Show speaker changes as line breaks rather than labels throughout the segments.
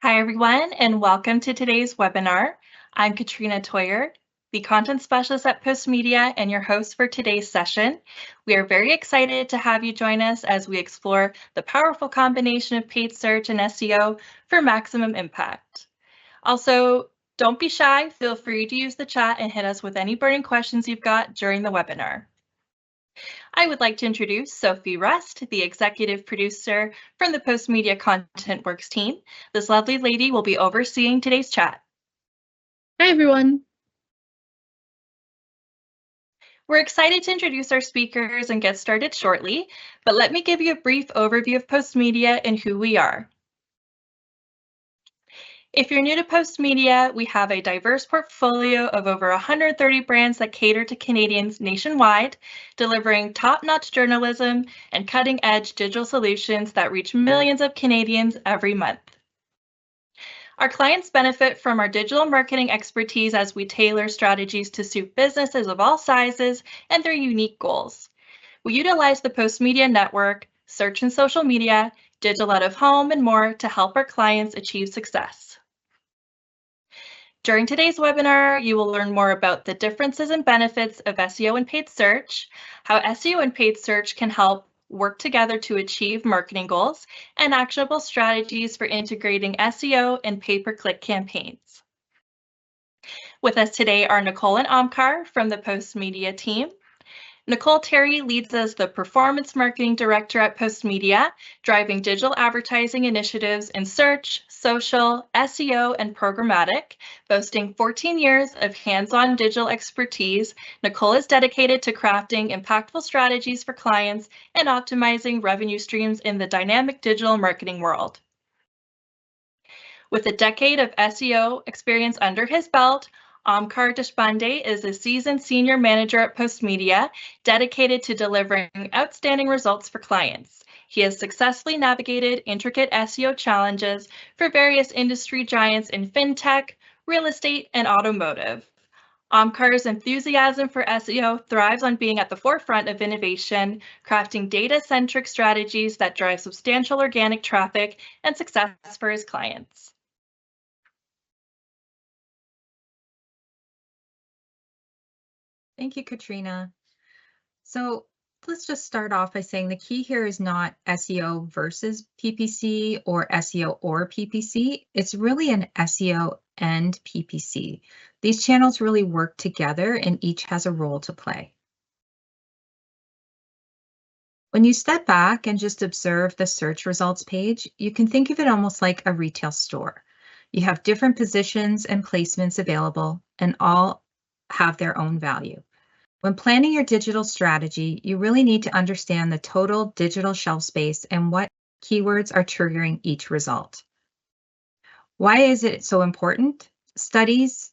Hi, everyone, and welcome to today's webinar. I'm Katrina Toyer, the content specialist at Postmedia and your host for today's session. We are very excited to have you join us as we explore the powerful combination of paid search and SEO for maximum impact. Also, don't be shy. Feel free to use the chat and hit us with any burning questions you've got during the webinar. I would like to introduce Sophie Rust, the executive producer from the Postmedia Content Works team. This lovely lady will be overseeing today's chat.
Hi, everyone.
We're excited to introduce our speakers and get started shortly, but let me give you a brief overview of Postmedia and who we are. If you're new to Postmedia, we have a diverse portfolio of over 130 brands that cater to Canadians nationwide, delivering top-notch journalism and cutting-edge digital solutions that reach millions of Canadians every month. Our clients benefit from our digital marketing expertise as we tailor strategies to suit businesses of all sizes and their unique goals. We utilize the Postmedia network, search and social media, digital out of home, and more to help our clients achieve success. During today's webinar, you will learn more about the differences and benefits of SEO and paid search, how SEO and paid search can help work together to achieve marketing goals, and actionable strategies for integrating SEO and pay-per-click campaigns. With us today are Nicole and Omkar from the Postmedia team. Nicole Terry leads as the Performance Marketing Director at Postmedia, driving digital advertising initiatives in search, social, SEO, and programmatic. Boasting 14 years of hands-on digital expertise, Nicole is dedicated to crafting impactful strategies for clients and optimizing revenue streams in the dynamic digital marketing world. With a decade of SEO experience under his belt, Omkar Deshpande is a seasoned senior manager at Postmedia, dedicated to delivering outstanding results for clients. He has successfully navigated intricate SEO challenges for various industry giants in fintech, real estate, and automotive. Omkar's enthusiasm for SEO thrives on being at the forefront of innovation, crafting data-centric strategies that drive substantial organic traffic and success for his clients.
Thank you, Katrina. So let's just start off by saying the key here is not SEO versus PPC or SEO or PPC. It's really an SEO and PPC. These channels really work together and each has a role to play. When you step back and just observe the search results page, you can think of it almost like a retail store. You have different positions and placements available and all have their own value. When planning your digital strategy, you really need to understand the total digital shelf space and what keywords are triggering each result. Why is it so important? Studies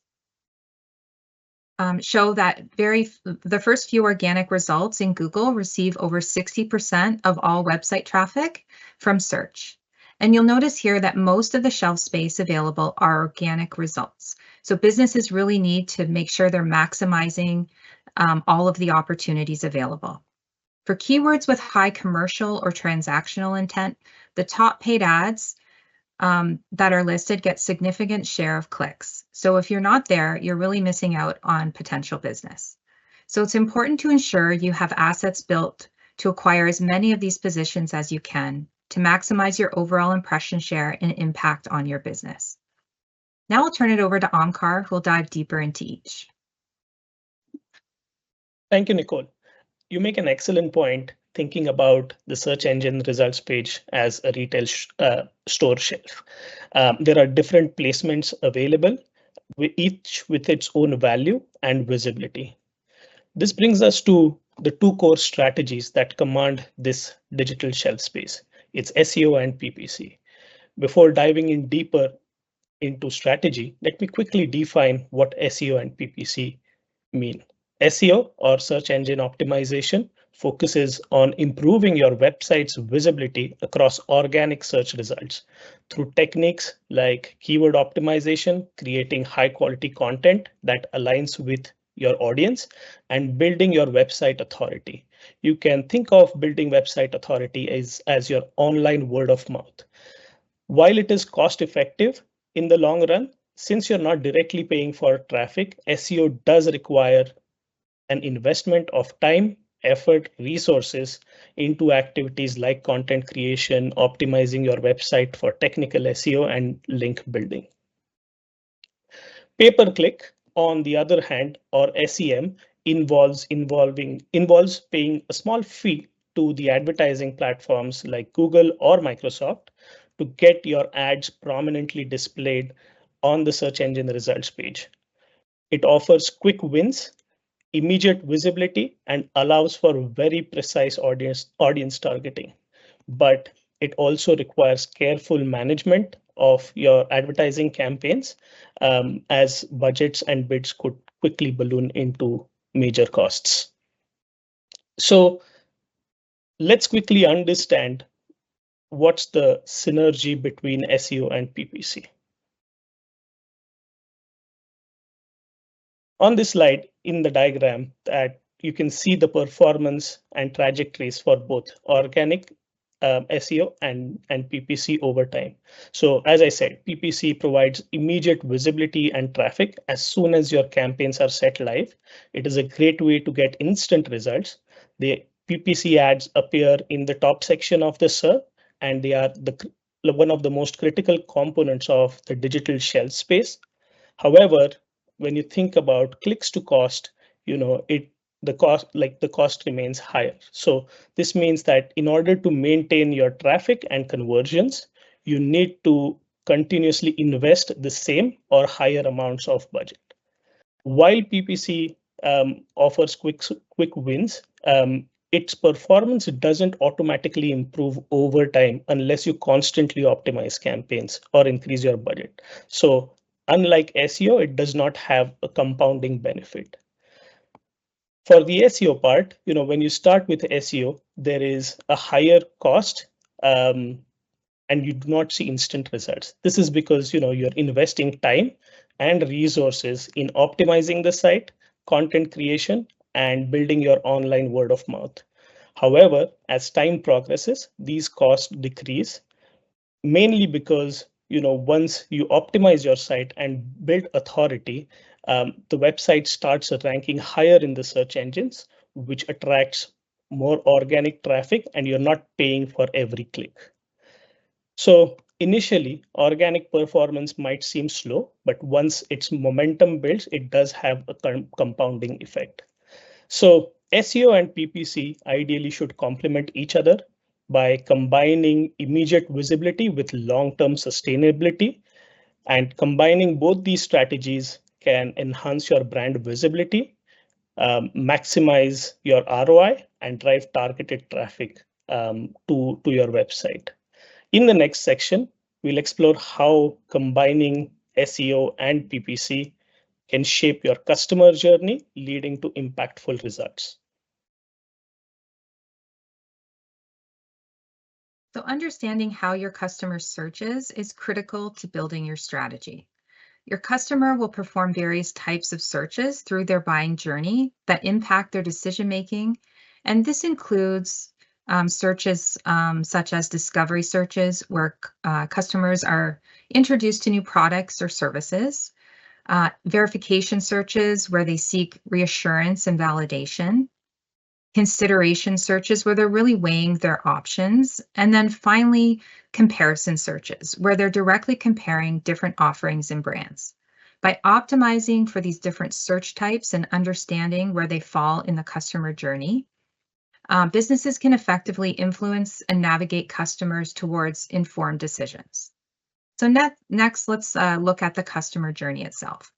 show that the first few organic results in Google receive over 60% of all website traffic from search. And you'll notice here that most of the shelf space available are organic results. So businesses really need to make sure they're maximizing all of the opportunities available. For keywords with high commercial or transactional intent, the top paid ads that are listed get significant share of clicks. So if you're not there, you're really missing out on potential business. So it's important to ensure you have assets built to acquire as many of these positions as you can to maximize your overall impression share and impact on your business. Now I'll turn it over to Omkar, who will dive deeper into each.
Thank you, Nicole. You make an excellent point thinking about the search engine results page as a retail store shelf. There are different placements available, each with its own value and visibility. This brings us to the two core strategies that command this digital shelf space. It's SEO and PPC. Before diving in deeper into strategy, let me quickly define what SEO and PPC mean. SEO, or search engine optimization, focuses on improving your website's visibility across organic search results through techniques like keyword optimization, creating high quality content that aligns with your audience, and building your website authority. You can think of building website authority as your online word of mouth. While it is cost effective in the long run, since you're not directly paying for traffic, SEO does require an investment of time, effort, resources into activities like content creation, optimizing your website for technical SEO, and link building. Pay-per-click, on the other hand, or SEM, involves paying a small fee to the advertising platforms like Google or Microsoft to get your ads prominently displayed on the search engine results page. It offers quick wins, immediate visibility, and allows for very precise audience targeting. But it also requires careful management of your advertising campaigns, as budgets and bids could quickly balloon into major costs. So let's quickly understand what's the synergy between SEO and PPC. On this slide, in the diagram, that you can see the performance and trajectories for both organic SEO and PPC over time. So as I said, PPC provides immediate visibility and traffic as soon as your campaigns are set live. It is a great way to get instant results. The PPC ads appear in the top section of the SERP, and they are one of the most critical components of the digital shelf space. However, when you think about clicks to cost, the cost remains higher. So this means that in order to maintain your traffic and conversions, you need to continuously invest the same or higher amounts of budget. While PPC offers quick wins, its performance doesn't automatically improve over time unless you constantly optimize campaigns or increase your budget. So unlike SEO, it does not have a compounding benefit. For the SEO part, when you start with SEO, there is a higher cost, and you do not see instant results. This is because you're investing time and resources in optimizing the site, content creation, and building your online word of mouth. However, as time progresses, these costs decrease, mainly because once you optimize your site and build authority, the website starts ranking higher in the search engines, which attracts more organic traffic, and you're not paying for every click. So initially, organic performance might seem slow, but once its momentum builds, it does have a compounding effect. So SEO and PPC ideally should complement each other by combining immediate visibility with long-term sustainability. And combining both these strategies can enhance your brand visibility, maximize your ROI, and drive targeted traffic to your website. In the next section, we'll explore how combining SEO and PPC can shape your customer journey, leading to impactful results.
So understanding how your customer searches is critical to building your strategy. Your customer will perform various types of searches through their buying journey that impact their decision-making, and this includes searches such as discovery searches, where customers are introduced to new products or services, verification searches, where they seek reassurance and validation, consideration searches, where they're really weighing their options, and then finally, comparison searches, where they're directly comparing different offerings and brands. By optimizing for these different search types and understanding where they fall in the customer journey, businesses can effectively influence and navigate customers towards informed decisions. So next, let's look at the customer journey itself.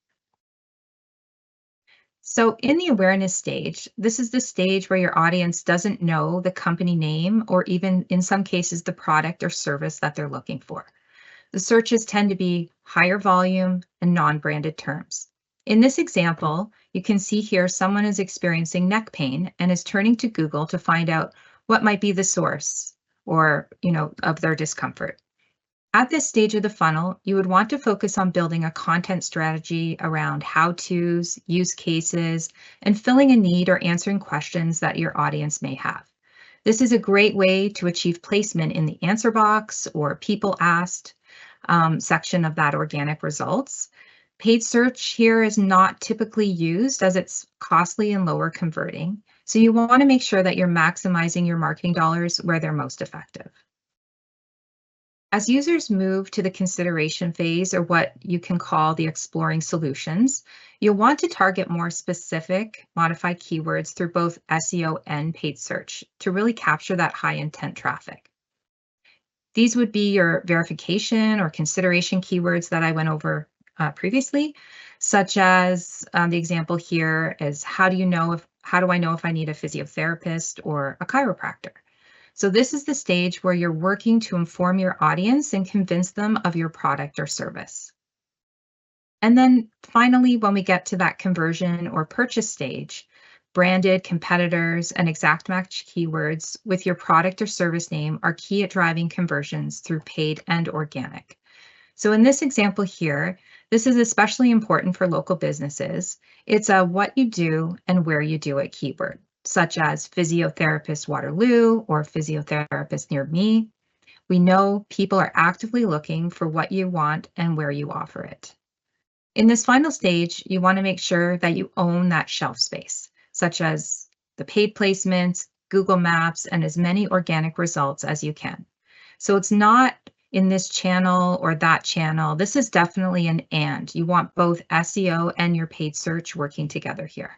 So in the awareness stage, this is the stage where your audience doesn't know the company name or even in some cases the product or service that they're looking for. The searches tend to be higher volume and non-branded terms. In this example, you can see here someone is experiencing neck pain and is turning to Google to find out what might be the source or, of their discomfort. At this stage of the funnel, you would want to focus on building a content strategy around how-tos, use cases, and filling a need or answering questions that your audience may have. This is a great way to achieve placement in the answer box or people asked, section of that organic results. Paid search here is not typically used as it's costly and lower converting. So you want to make sure that you're maximizing your marketing dollars where they're most effective. As users move to the consideration phase, or what you can call the exploring solutions, you'll want to target more specific modified keywords through both SEO and paid search to really capture that high intent traffic. These would be your verification or consideration keywords that I went over previously, such as the example here is how do I know if I need a physiotherapist or a chiropractor? So this is the stage where you're working to inform your audience and convince them of your product or service. And then finally, when we get to that conversion or purchase stage, branded competitors and exact match keywords with your product or service name are key at driving conversions through paid and organic. So in this example here, this is especially important for local businesses. It's a what you do and where you do it keyword, such as physiotherapist Waterloo or physiotherapist near me. We know people are actively looking for what you want and where you offer it. In this final stage, you want to make sure that you own that shelf space, such as the paid placements, Google Maps, and as many organic results as you can. So it's not in this channel or that channel. This is definitely an and. You want both SEO and your paid search working together here.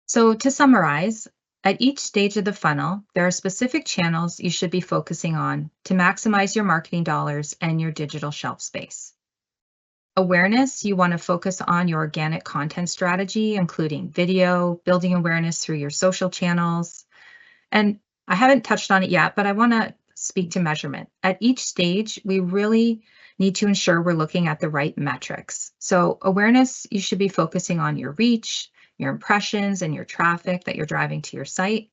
So to summarize, at each stage of the funnel, there are specific channels you should be focusing on to maximize your marketing dollars and your digital shelf space. Awareness, you want to focus on your organic content strategy, including video, building awareness through your social channels. And I haven't touched on it yet, but I want to speak to measurement. At each stage, we really need to ensure we're looking at the right metrics. So awareness, you should be focusing on your reach, your impressions, and your traffic that you're driving to your site.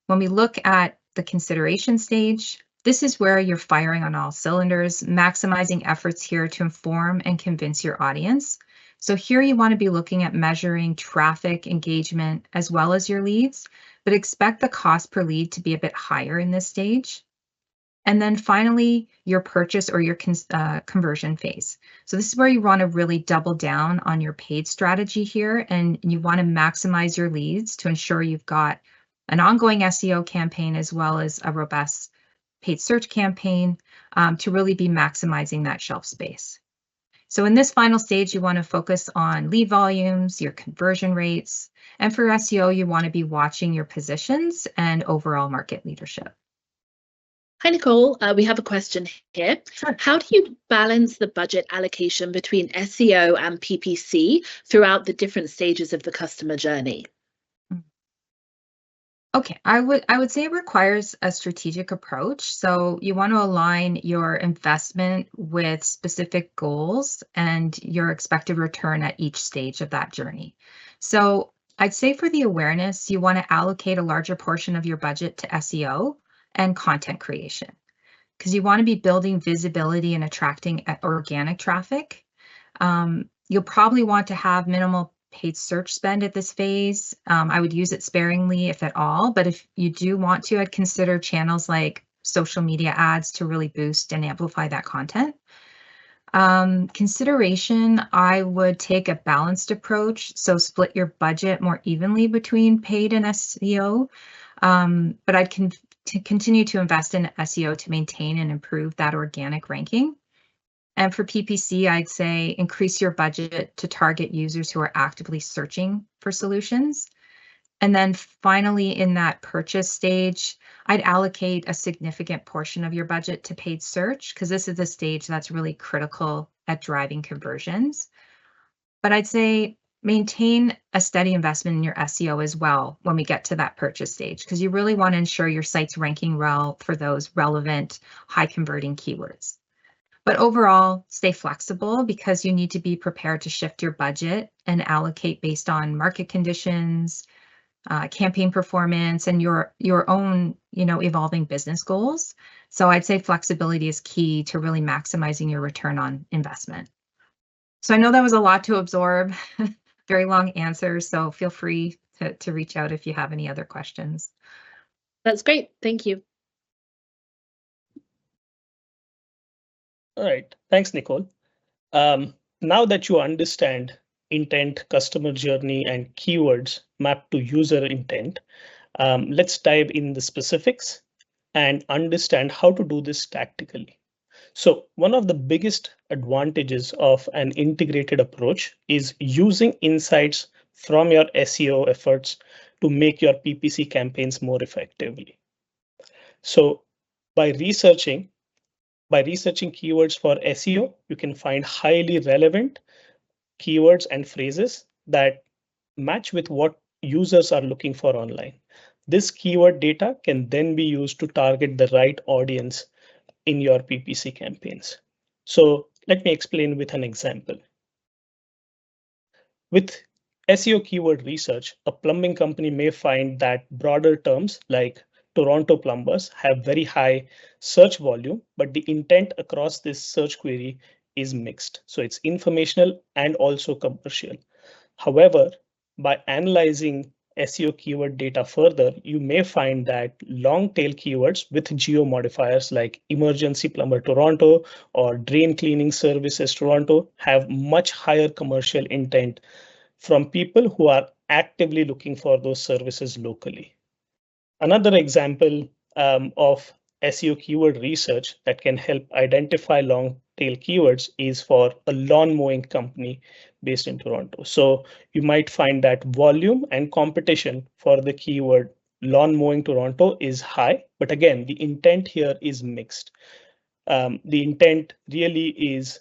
When we look at the consideration stage, this is where you're firing on all cylinders, maximizing efforts here to inform and convince your audience. So here you want to be looking at measuring traffic, engagement, as well as your leads, but expect the cost per lead to be a bit higher in this stage. And then finally, your purchase or your conversion phase. So this is where you want to really double down on your paid strategy here, and you want to maximize your leads to ensure you've got an ongoing SEO campaign as well as a robust paid search campaign to really be maximizing that shelf space. So in this final stage, you want to focus on lead volumes, your conversion rates, and for SEO, you want to be watching your positions and overall market leadership.
Hi, Nicole. We have a question here.
Sure.
How do you balance the budget allocation between SEO and PPC throughout the different stages of the customer journey?
Okay, I would say it requires a strategic approach. So you want to align your investment with specific goals and your expected return at each stage of that journey. So I'd say for the awareness, you want to allocate a larger portion of your budget to SEO and content creation, because you want to be building visibility and attracting organic traffic. You'll probably want to have minimal paid search spend at this phase. I would use it sparingly, if at all, but if you do want to, I'd consider channels like social media ads to really boost and amplify that content. Consideration, I would take a balanced approach, so split your budget more evenly between paid and SEO, but I'd continue to invest in SEO to maintain and improve that organic ranking. And for PPC, I'd say increase your budget to target users who are actively searching for solutions. And then finally, in that purchase stage, I'd allocate a significant portion of your budget to paid search, because this is the stage that's really critical at driving conversions. But I'd say maintain a steady investment in your SEO as well when we get to that purchase stage, because you really want to ensure your site's ranking well for those relevant, high converting keywords. But overall, stay flexible, because you need to be prepared to shift your budget and allocate based on market conditions, campaign performance, and your own, evolving business goals. So I'd say flexibility is key to really maximizing your return on investment. So I know that was a lot to absorb, very long answer, so feel free to reach out if you have any other questions.
That's great. Thank you.
All right. Thanks, Nicole. Now that you understand intent, customer journey, and keywords mapped to user intent, let's dive in the specifics and understand how to do this tactically. So one of the biggest advantages of an integrated approach is using insights from your SEO efforts to make your PPC campaigns more effectively. So by researching keywords for SEO, you can find highly relevant keywords and phrases that match with what users are looking for online. This keyword data can then be used to target the right audience in your PPC campaigns. So let me explain with an example. With SEO keyword research, a plumbing company may find that broader terms like Toronto plumbers have very high search volume, but the intent across this search query is mixed. So it's informational and also commercial. However, by analyzing SEO keyword data further, you may find that long tail keywords with geo modifiers like emergency plumber Toronto or drain cleaning services Toronto have much higher commercial intent from people who are actively looking for those services locally. Another example of SEO keyword research that can help identify long tail keywords is for a lawn mowing company based in Toronto. So you might find that volume and competition for the keyword lawn mowing Toronto is high, but again, the intent here is mixed. The intent really is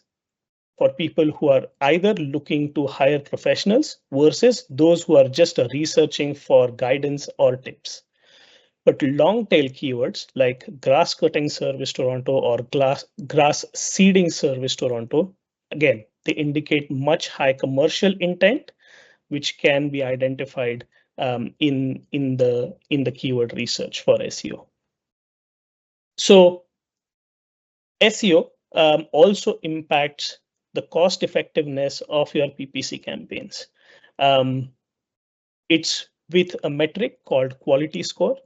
for people who are either looking to hire professionals versus those who are just researching for guidance or tips. But long tail keywords like grass cutting service Toronto or grass seeding service Toronto, again, they indicate much high commercial intent, which can be identified in the keyword research for SEO. So SEO also impacts the cost effectiveness of your PPC campaigns. It's with a metric called quality score.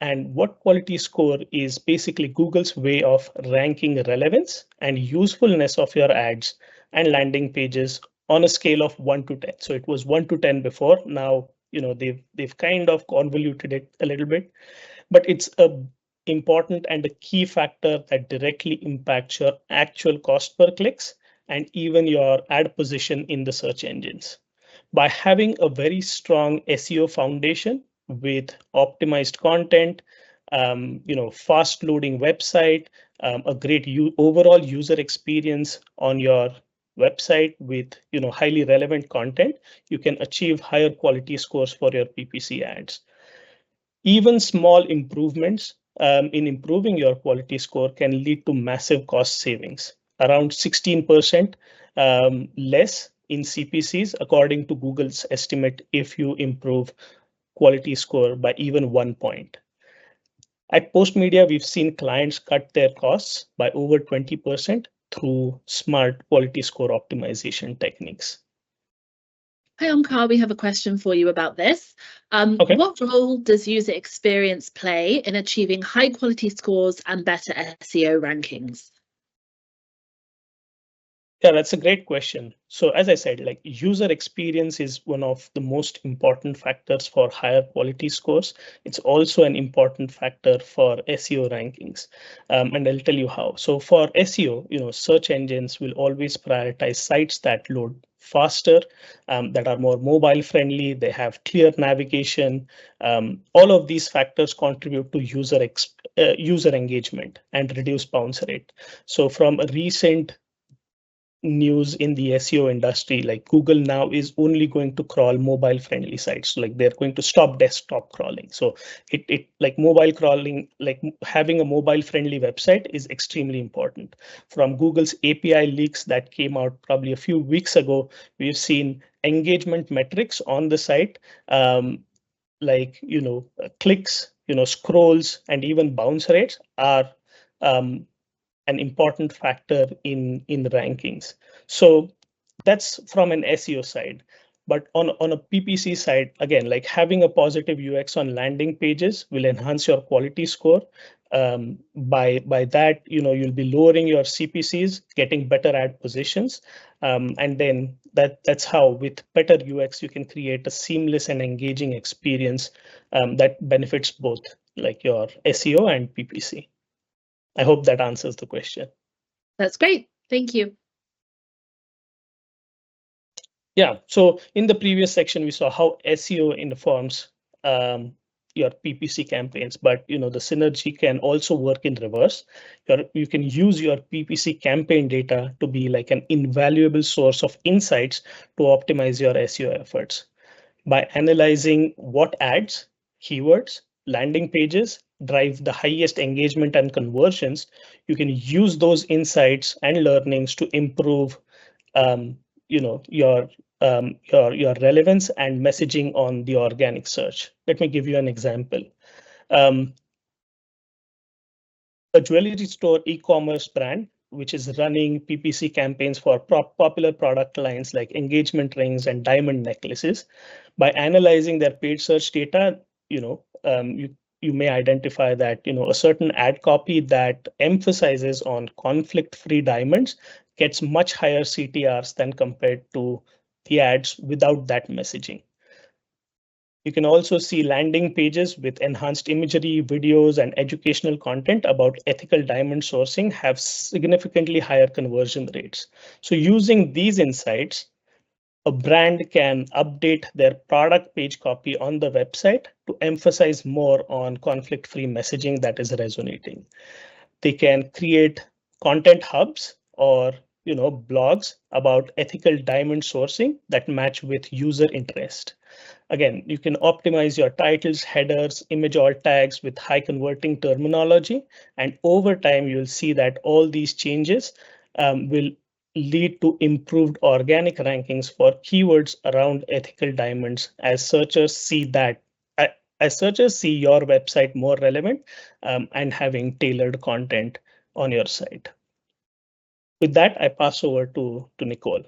And what quality score is basically Google's way of ranking relevance and usefulness of your ads and landing pages on a scale of 1 to 10. So it was 1 to 10 before. Now, they've kind of convoluted it a little bit, but it's a important and a key factor that directly impacts your actual cost per clicks and even your ad position in the search engines. By having a very strong SEO foundation with optimized content, fast loading website, a great overall user experience on your website with highly relevant content, you can achieve higher quality scores for your PPC ads. Even small improvements in improving your quality score can lead to massive cost savings, around 16% less in CPCs, according to Google's estimate, if you improve quality score by even 1 point. At Postmedia, we've seen clients cut their costs by over 20% through smart quality score optimization techniques.
Hi, Omkar, we have a question for you about this.
Okay.
What role does user experience play in achieving high quality scores and better SEO rankings?
Yeah, that's a great question. So as I said, like user experience is one of the most important factors for higher quality scores. It's also an important factor for SEO rankings. And I'll tell you how. So for SEO, search engines will always prioritize sites that load faster, that are more mobile friendly, they have clear navigation. All of these factors contribute to user engagement and reduce bounce rate. So from a recent news in the SEO industry, like Google now is only going to crawl mobile friendly sites. Like they're going to stop desktop crawling. So it like mobile crawling, like having a mobile friendly website is extremely important. From Google's API leaks that came out probably a few weeks ago, we've seen engagement metrics on the site, clicks, scrolls, and even bounce rates are an important factor in the rankings. So that's from an SEO side. But on a PPC side, again, like having a positive UX on landing pages will enhance your quality score. By that, you'll be lowering your CPCs, getting better ad positions, and then that's how, with better UX, you can create a seamless and engaging experience that benefits both, like your SEO and PPC. I hope that answers the question.
That's great. Thank you.
Yeah, so in the previous section, we saw how SEO informs your PPC campaigns, but the synergy can also work in reverse. You can use your PPC campaign data to be like an invaluable source of insights to optimize your SEO efforts. By analyzing what ads, keywords, landing pages drive the highest engagement and conversions, you can use those insights and learnings to improve your relevance and messaging on the organic search. Let me give you an example. A jewelry store e-commerce brand, which is running PPC campaigns for popular product lines like engagement rings and diamond necklaces. By analyzing their paid search data, you may identify that a certain ad copy that emphasizes on conflict-free diamonds gets much higher CTRs than compared to the ads without that messaging. You can also see landing pages with enhanced imagery, videos, and educational content about ethical diamond sourcing have significantly higher conversion rates. So using these insights, a brand can update their product page copy on the website to emphasize more on conflict-free messaging that is resonating. They can create content hubs or blogs about ethical diamond sourcing that match with user interest. Again, you can optimize your titles, headers, image alt tags with high converting terminology. And over time, you'll see that all these changes will lead to improved organic rankings for keywords around ethical diamonds as searchers see your website more relevant and having tailored content on your site. With that, I pass over to Nicole.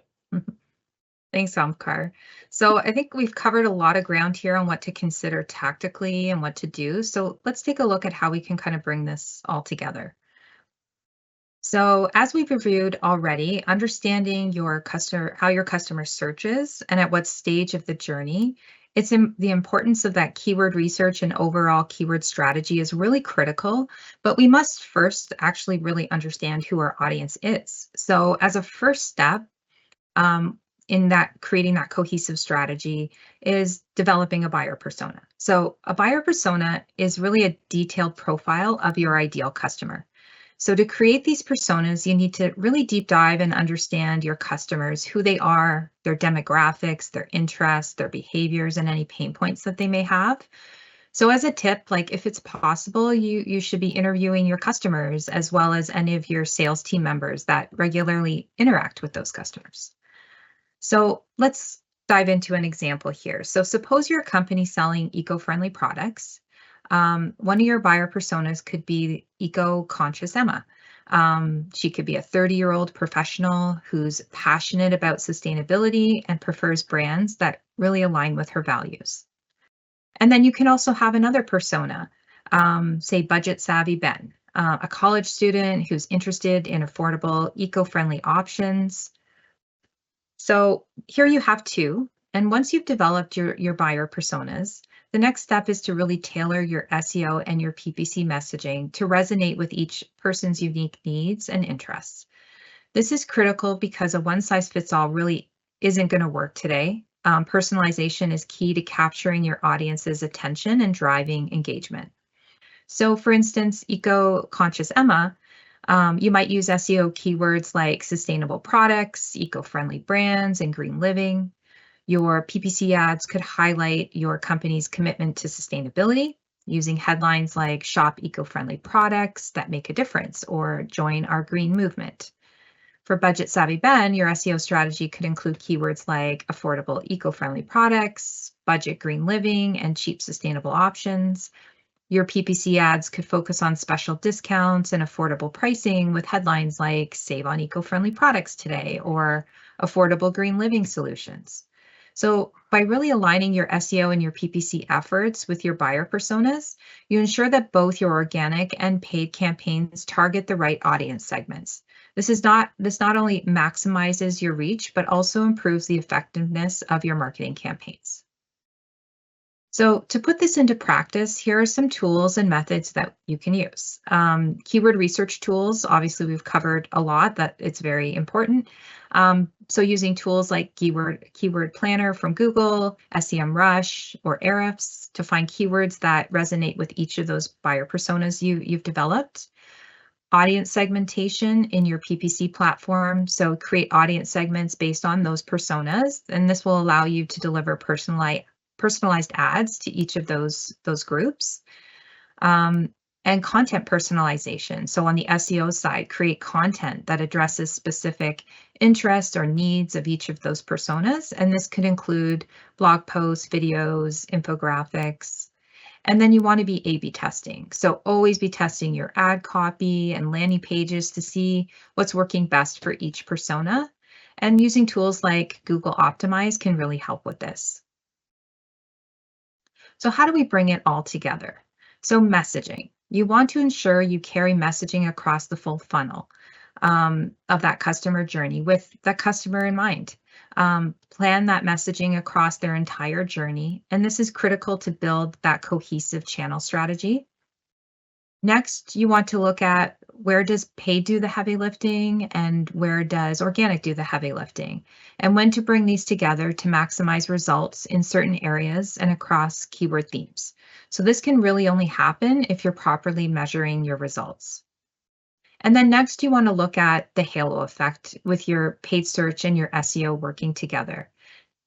Thanks, Omkar. So I think we've covered a lot of ground here on what to consider tactically and what to do. So let's take a look at how we can kind of bring this all together. So as we've reviewed already, understanding how your customer searches and at what stage of the journey, the importance of that keyword research and overall keyword strategy is really critical, but we must first actually really understand who our audience is. So as a first step, in that creating that cohesive strategy is developing a buyer persona. So a buyer persona is really a detailed profile of your ideal customer. So to create these personas, you need to really deep dive and understand your customers, who they are, their demographics, their interests, their behaviors, and any pain points that they may have. So as a tip, like if it's possible, you should be interviewing your customers as well as any of your sales team members that regularly interact with those customers. So let's dive into an example here. So suppose you're a company selling eco-friendly products. One of your buyer personas could be eco-conscious Emma. She could be a 30-year-old professional who's passionate about sustainability and prefers brands that really align with her values. And then you can also have another persona, say budget savvy Ben, a college student who's interested in affordable eco-friendly options. So here you have two, and once you've developed your buyer personas, the next step is to really tailor your SEO and your PPC messaging to resonate with each person's unique needs and interests. This is critical because a one-size-fits-all really isn't going to work today. Personalization is key to capturing your audience's attention and driving engagement. So for instance, eco-conscious Emma, you might use SEO keywords like sustainable products, eco-friendly brands, and green living. Your PPC ads could highlight your company's commitment to sustainability using headlines like shop eco-friendly products that make a difference or join our green movement. For budget savvy Ben, your SEO strategy could include keywords like affordable eco-friendly products, budget green living, and cheap sustainable options. Your PPC ads could focus on special discounts and affordable pricing with headlines like save on eco-friendly products today or affordable green living solutions. So by really aligning your SEO and your PPC efforts with your buyer personas, you ensure that both your organic and paid campaigns target the right audience segments. This not only maximizes your reach, but also improves the effectiveness of your marketing campaigns. So to put this into practice, here are some tools and methods that you can use. Keyword research tools, obviously we've covered a lot, that it's very important. So using tools like Keyword Planner from Google, SEMrush, or Ahrefs to find keywords that resonate with each of those buyer personas you've developed. Audience segmentation in your PPC platform. So create audience segments based on those personas, and this will allow you to deliver personalized ads to each of those groups. And content personalization. So on the SEO side, create content that addresses specific interests or needs of each of those personas. And this could include blog posts, videos, infographics. And then you want to be A/B testing. So always be testing your ad copy and landing pages to see what's working best for each persona. And using tools like Google Optimize can really help with this. So how do we bring it all together? So messaging. You want to ensure you carry messaging across the full funnel of that customer journey with that customer in mind. Plan that messaging across their entire journey, and this is critical to build that cohesive channel strategy. Next, you want to look at where does paid do the heavy lifting and where does organic do the heavy lifting, and when to bring these together to maximize results in certain areas and across keyword themes. So this can really only happen if you're properly measuring your results. And then next, you want to look at the halo effect with your paid search and your SEO working together.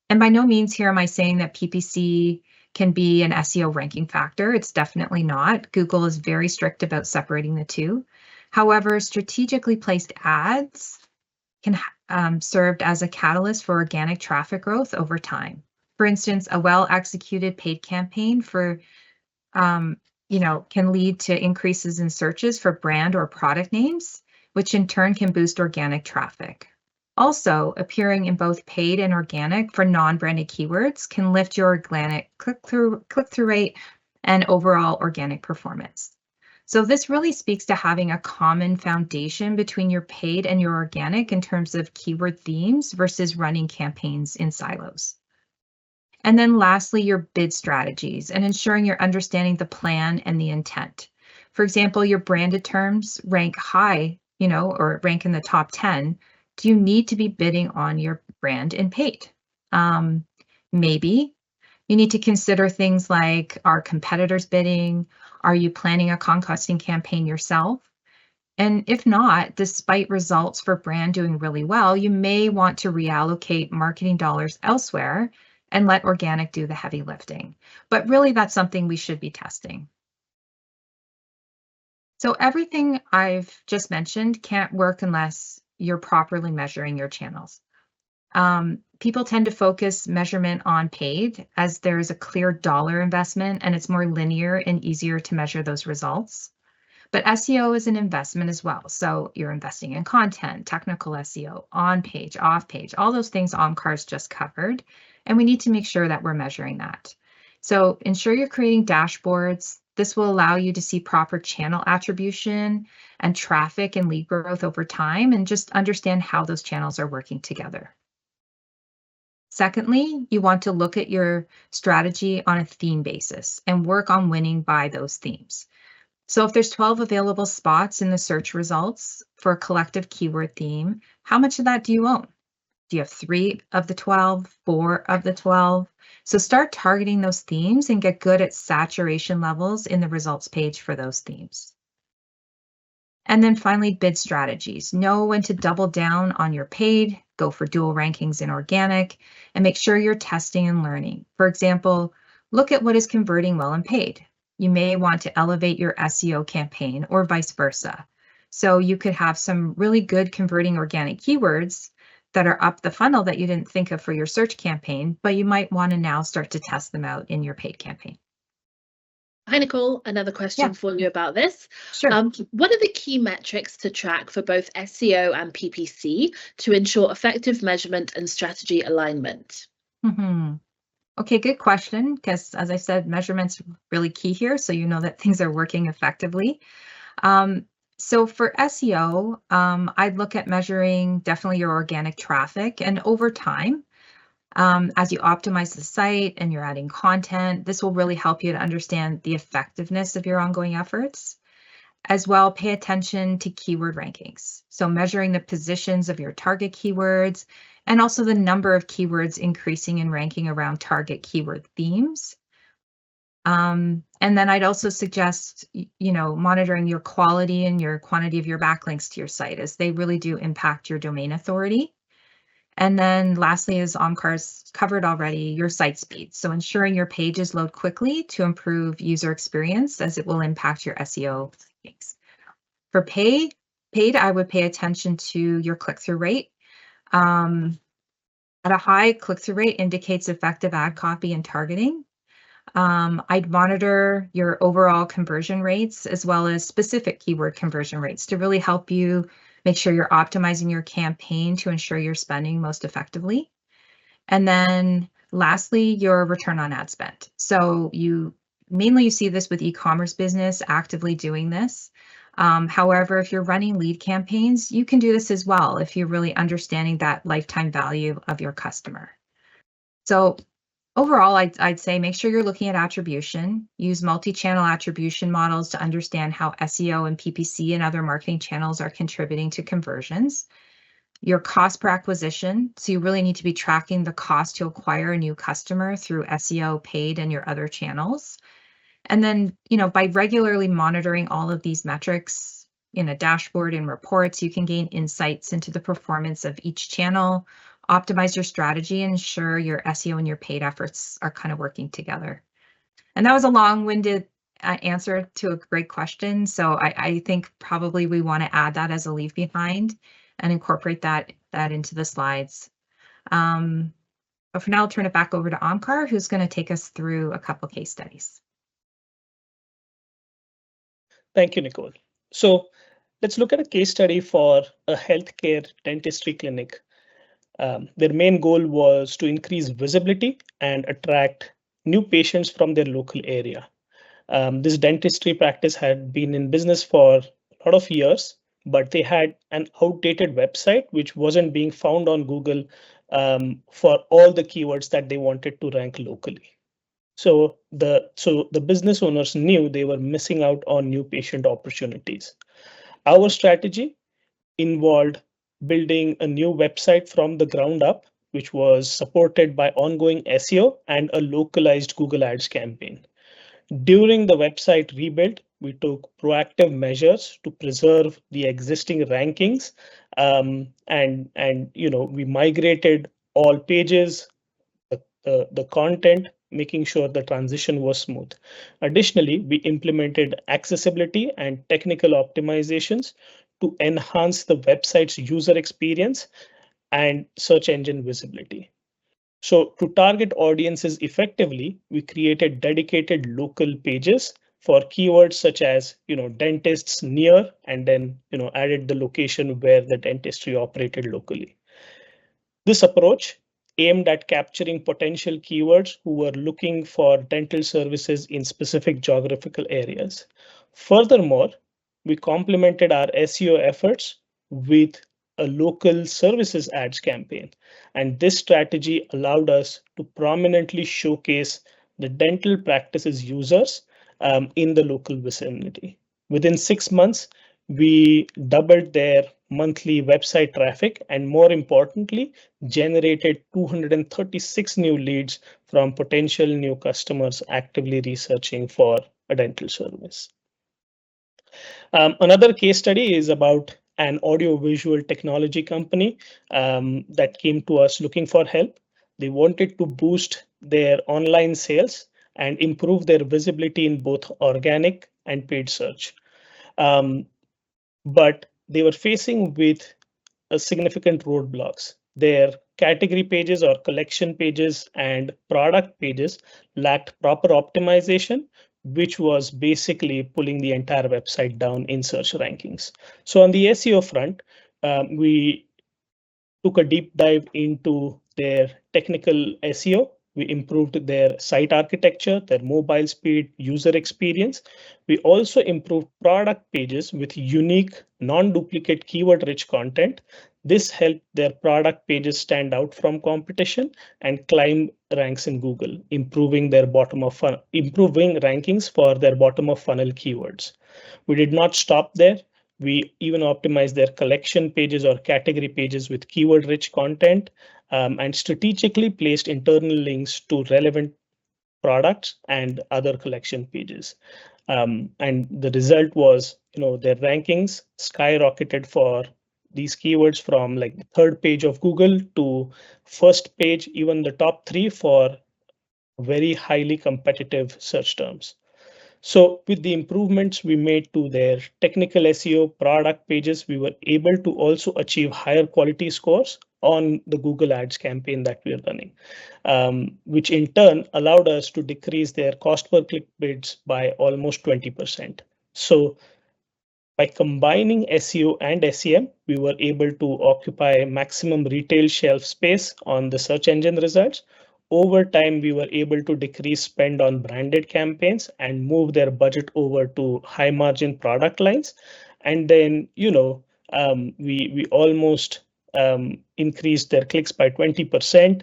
And by no means here am I saying that PPC can be an SEO ranking factor. It's definitely not. Google is very strict about separating the two. However, strategically placed ads can serve as a catalyst for organic traffic growth over time. For instance, a well-executed paid campaign can lead to increases in searches for brand or product names, which in turn can boost organic traffic. Also, appearing in both paid and organic for non-branded keywords can lift your organic click-through rate and overall organic performance. So this really speaks to having a common foundation between your paid and your organic in terms of keyword themes versus running campaigns in silos. And then lastly, your bid strategies and ensuring you're understanding the plan and the intent. For example, your branded terms rank high, or rank in the top 10. Do you need to be bidding on your brand in paid? Maybe. You need to consider things like, are competitors bidding? Are you planning a conquesting campaign yourself? And if not, despite results for brand doing really well, you may want to reallocate marketing dollars elsewhere and let organic do the heavy lifting. But really, that's something we should be testing. So everything I've just mentioned can't work unless you're properly measuring your channels. People tend to focus measurement on paid as there's a clear dollar investment and it's more linear and easier to measure those results. But SEO is an investment as well. So you're investing in content, technical SEO, on page, off page, all those things Omkar's just covered. And we need to make sure that we're measuring that. So ensure you're creating dashboards. This will allow you to see proper channel attribution and traffic and lead growth over time and just understand how those channels are working together. Secondly, you want to look at your strategy on a theme basis and work on winning by those themes. So if there's 12 available spots in the search results for a collective keyword theme, how much of that do you own? Do you have 3 of the 12, 4 of the 12? So start targeting those themes and get good at saturation levels in the results page for those themes. And then finally, bid strategies. Know when to double down on your paid, go for dual rankings in organic, and make sure you're testing and learning. For example, look at what is converting well in paid. You may want to elevate your SEO campaign or vice versa. So you could have some really good converting organic keywords that are up the funnel that you didn't think of for your search campaign, but you might want to now start to test them out in your paid campaign.
Hi, Nicole. Another question for you about this.
Sure.
What are the key metrics to track for both SEO and PPC to ensure effective measurement and strategy alignment?
Okay, good question, because as I said, measurement's really key here, so you know that things are working effectively. So for SEO, I'd look at measuring definitely your organic traffic, and over time, as you optimize the site and you're adding content, this will really help you to understand the effectiveness of your ongoing efforts. As well, pay attention to keyword rankings. So measuring the positions of your target keywords and also the number of keywords increasing in ranking around target keyword themes. And then I'd also suggest, monitoring your quality and your quantity of your backlinks to your site, as they really do impact your domain authority. And then lastly, as Omkar's covered already, your site speed. So ensuring your pages load quickly to improve user experience, as it will impact your SEO rankings. For paid, I would pay attention to your click-through rate. At a high click-through rate indicates effective ad copy and targeting. I'd monitor your overall conversion rates as well as specific keyword conversion rates to really help you make sure you're optimizing your campaign to ensure you're spending most effectively. And then lastly, your return on ad spend. So you see this with e-commerce business actively doing this. However, if you're running lead campaigns, you can do this as well if you're really understanding that lifetime value of your customer. So overall, I'd say make sure you're looking at attribution, use multi-channel attribution models to understand how SEO and PPC and other marketing channels are contributing to conversions. Your cost per acquisition, so you really need to be tracking the cost to acquire a new customer through SEO, paid, and your other channels. And then, by regularly monitoring all of these metrics in a dashboard and reports, you can gain insights into the performance of each channel, optimize your strategy, and ensure your SEO and your paid efforts are kind of working together. And that was a long-winded answer to a great question. So I think probably we want to add that as a leave behind and incorporate that into the slides. But for now, I'll turn it back over to Omkar, who's going to take us through a couple case studies.
Thank you, Nicole. So let's look at a case study for a healthcare dentistry clinic. Their main goal was to increase visibility and attract new patients from their local area. This dentistry practice had been in business for a lot of years, but they had an outdated website which wasn't being found on Google for all the keywords that they wanted to rank locally. So the business owners knew they were missing out on new patient opportunities. Our strategy involved building a new website from the ground up, which was supported by ongoing SEO and a localized Google Ads campaign. During the website rebuild, we took proactive measures to preserve the existing rankings, and we migrated all pages, the content, making sure the transition was smooth. Additionally, we implemented accessibility and technical optimizations to enhance the website's user experience and search engine visibility. So to target audiences effectively, we created dedicated local pages for keywords such as dentists near, and then added the location where the dentistry operated locally. This approach aimed at capturing potential keywords who were looking for dental services in specific geographical areas. Furthermore, we complemented our SEO efforts with a local services ads campaign, and this strategy allowed us to prominently showcase the dental practices users in the local vicinity. Within 6 months, we doubled their monthly website traffic, and more importantly, generated 236 new leads from potential new customers actively researching for a dental service. Another case study is about an audiovisual technology company that came to us looking for help. They wanted to boost their online sales and improve their visibility in both organic and paid search. But they were facing with significant roadblocks. Their category pages or collection pages and product pages lacked proper optimization, which was basically pulling the entire website down in search rankings. So on the SEO front, we took a deep dive into their technical SEO. We improved their site architecture, their mobile speed, user experience. We also improved product pages with unique, non-duplicate keyword-rich content. This helped their product pages stand out from competition and climb ranks in Google, improving rankings for their bottom of funnel keywords. We did not stop there. We even optimized their collection pages or category pages with keyword-rich content, and strategically placed internal links to relevant products and other collection pages. And the result was, their rankings skyrocketed for these keywords from like the third page of Google to first page, even the top 3 for very highly competitive search terms. So with the improvements we made to their technical SEO product pages, we were able to also achieve higher quality scores on the Google Ads campaign that we're running, which in turn allowed us to decrease their cost per click bids by almost 20%. So by combining SEO and SEM, we were able to occupy maximum retail shelf space on the search engine results. Over time, we were able to decrease spend on branded campaigns and move their budget over to high margin product lines. And then, we almost increased their clicks by 20%.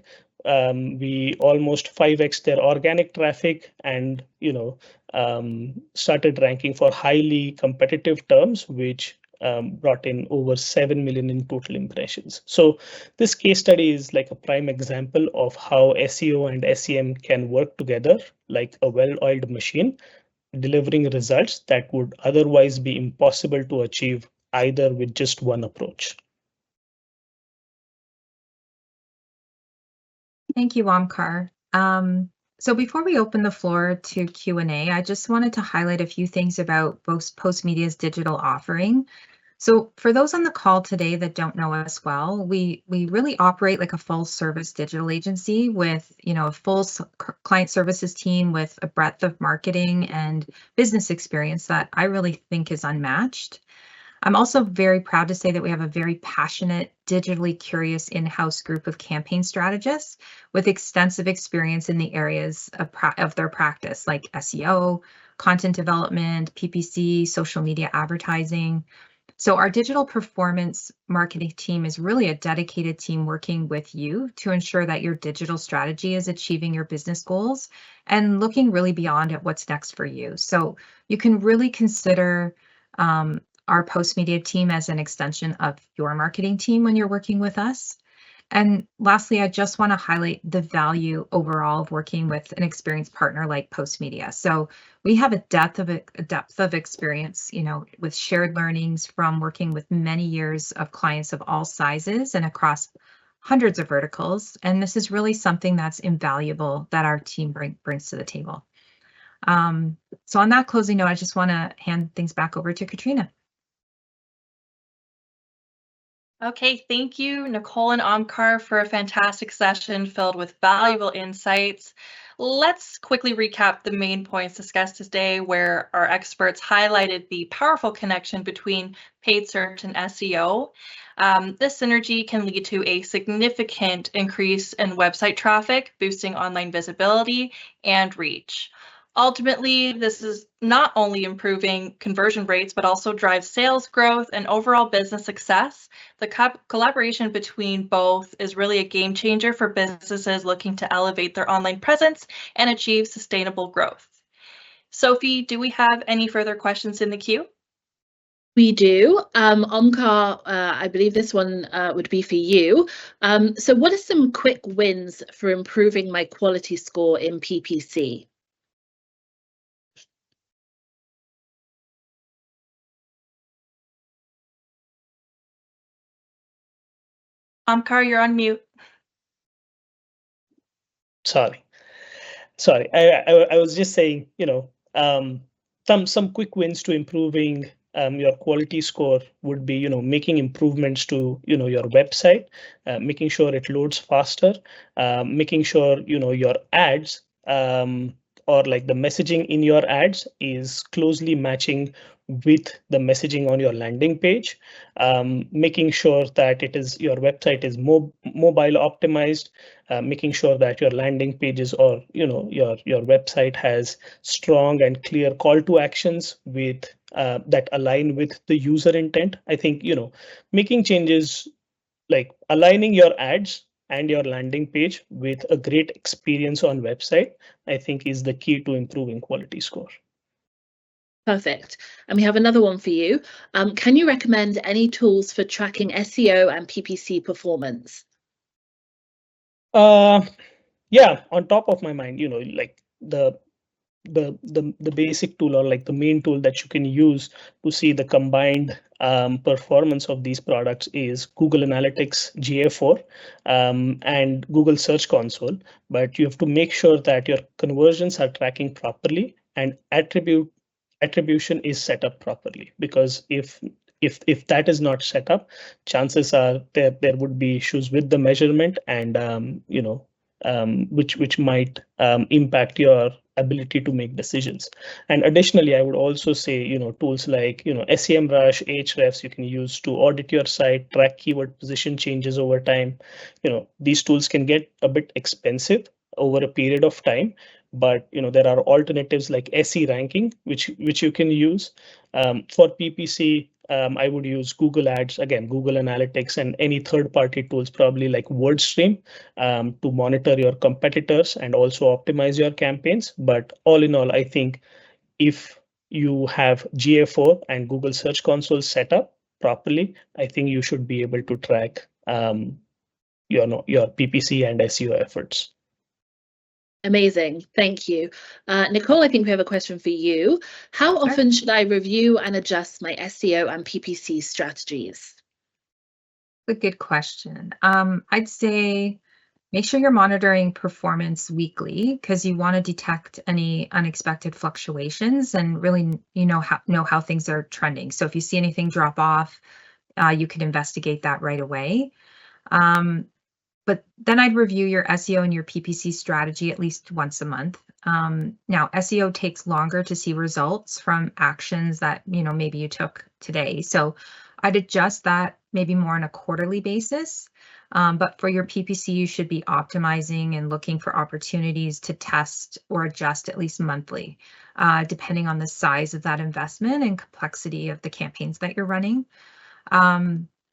We almost 5x their organic traffic and, started ranking for highly competitive terms, which brought in over 7 million in total impressions. So this case study is like a prime example of how SEO and SEM can work together like a well-oiled machine, delivering results that would otherwise be impossible to achieve either with just one approach.
Thank you, Omkar. So before we open the floor to Q&A, I just wanted to highlight a few things about Postmedia's digital offering. So for those on the call today that don't know us well, we really operate like a full service digital agency with, a full client services team with a breadth of marketing and business experience that I really think is unmatched. I'm also very proud to say that we have a very passionate, digitally curious in-house group of campaign strategists with extensive experience in the areas of their practice, like SEO, content development, PPC, social media advertising. So our digital performance marketing team is really a dedicated team working with you to ensure that your digital strategy is achieving your business goals and looking really beyond at what's next for you. So you can really consider our Postmedia team as an extension of your marketing team when you're working with us. And lastly, I just want to highlight the value overall of working with an experienced partner like Postmedia. So we have a depth of experience, with shared learnings from working with many years of clients of all sizes and across hundreds of verticals. And this is really something that's invaluable that our team brings to the table. So on that closing note, I just want to hand things back over to Katrina.
Okay, thank you, Nicole and Omkar, for a fantastic session filled with valuable insights. Let's quickly recap the main points discussed today, where our experts highlighted the powerful connection between paid search and SEO. This synergy can lead to a significant increase in website traffic, boosting online visibility and reach. Ultimately, this is not only improving conversion rates, but also drives sales growth and overall business success. The collaboration between both is really a game changer for businesses looking to elevate their online presence and achieve sustainable growth. Sophie, do we have any further questions in the queue?
We do. Omkar, I believe this one would be for you. So what are some quick wins for improving my quality score in PPC?
Omkar, you're on mute.
Sorry. I was just saying, some quick wins to improving your quality score would be, making improvements to, your website, making sure it loads faster, making sure, your ads or like the messaging in your ads is closely matching with the messaging on your landing page, making sure that your website is mobile optimized, making sure that your landing pages or your website has strong and clear call to actions with that align with the user intent. I think making changes like aligning your ads and your landing page with a great experience on website, I think is the key to improving quality score.
Perfect. And we have another one for you. Can you recommend any tools for tracking SEO and PPC performance?
Yeah, on top of my mind, like the basic tool or like the main tool that you can use to see the combined performance of these products is Google Analytics GA4 and Google Search Console. But you have to make sure that your conversions are tracking properly and attribution is set up properly, because if that is not set up, chances are there would be issues with the measurement and which might impact your ability to make decisions. And additionally, I would also say tools like SEMrush, Ahrefs you can use to audit your site, track keyword position changes over time. These tools can get a bit expensive over a period of time, but there are alternatives like SE ranking which you can use. For PPC, I would use Google Ads, again, Google Analytics, and any third-party tools, probably like WordStream, to monitor your competitors and also optimize your campaigns. But all in all, I think if you have GA4 and Google Search Console set up properly, I think you should be able to track your PPC and SEO efforts.
Amazing. Thank you. Nicole, I think we have a question for you. How often should I review and adjust my SEO and PPC strategies?
A good question. I'd say make sure you're monitoring performance weekly, because you want to detect any unexpected fluctuations and really know how things are trending. So if you see anything drop off, you can investigate that right away. But then I'd review your SEO and your PPC strategy at least once a month. Now, SEO takes longer to see results from actions that maybe you took today. So I'd adjust that maybe more on a quarterly basis. But for your PPC, you should be optimizing and looking for opportunities to test or adjust at least monthly, depending on the size of that investment and complexity of the campaigns that you're running.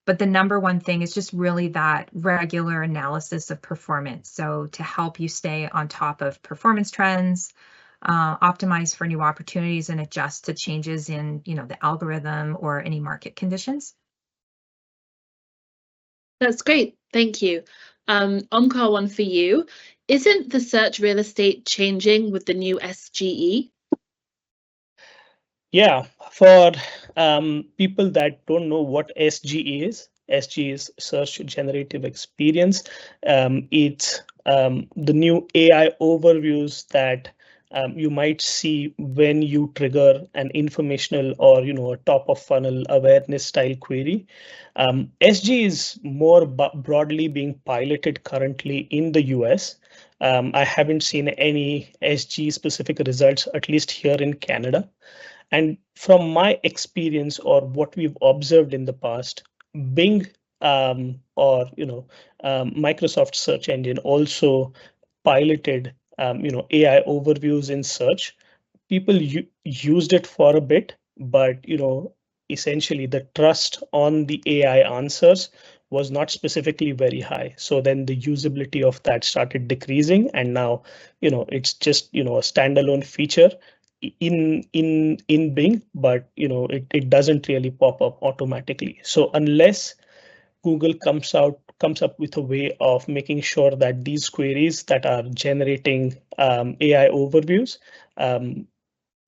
But the number one thing is just really that regular analysis of performance. So to help you stay on top of performance trends, optimize for new opportunities, and adjust to changes in the algorithm or any market conditions.
That's great. Thank you. Omkar, one for you. Isn't the search real estate changing with the new SGE?
Yeah, for people that don't know what SGE is, SGE is Search Generative Experience. It's the new AI overviews that you might see when you trigger an informational or a top of funnel awareness style query. SGE is more broadly being piloted currently in the US. I haven't seen any SGE specific results, at least here in Canada. And from my experience or what we've observed in the past, Bing or Microsoft search engine also piloted AI overviews in search. People used it for a bit, but essentially the trust on the AI answers was not specifically very high. So then the usability of that started decreasing, and now it's just a standalone feature in Bing, but it doesn't really pop up automatically. So unless Google comes up with a way of making sure that these queries that are generating AI overviews,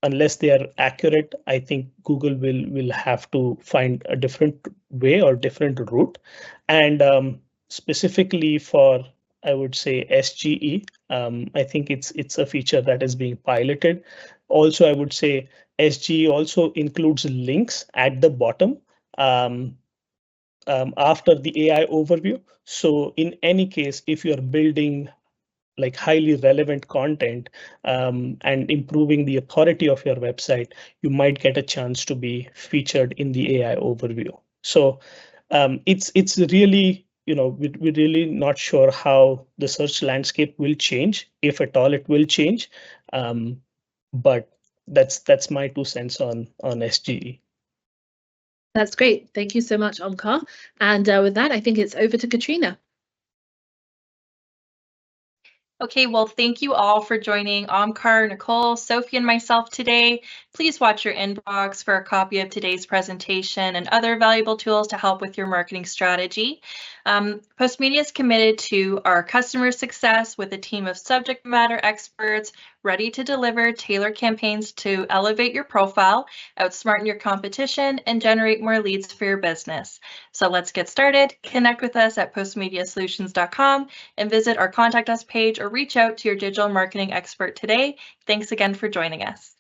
unless they are accurate, I think Google will have to find a different way or different route. And specifically for, I would say, SGE, I think it's a feature that is being piloted. Also, I would say SGE also includes links at the bottom after the AI overview. So in any case, if you're building like highly relevant content and improving the authority of your website, you might get a chance to be featured in the AI overview. So it's really, we're really not sure how the search landscape will change, if at all it will change. But that's my 2 cents on SGE.
That's great. Thank you so much, Omkar. And with that, I think it's over to Katrina.
Okay, well, thank you all for joining Omkar, Nicole, Sophie, and myself today. Please watch your inbox for a copy of today's presentation and other valuable tools to help with your marketing strategy. Postmedia is committed to our customer success with a team of subject matter experts ready to deliver tailored campaigns to elevate your profile, outsmarten your competition, and generate more leads for your business. So let's get started. Connect with us at postmediasolutions.com and visit our Contact Us page or reach out to your digital marketing expert today. Thanks again for joining us.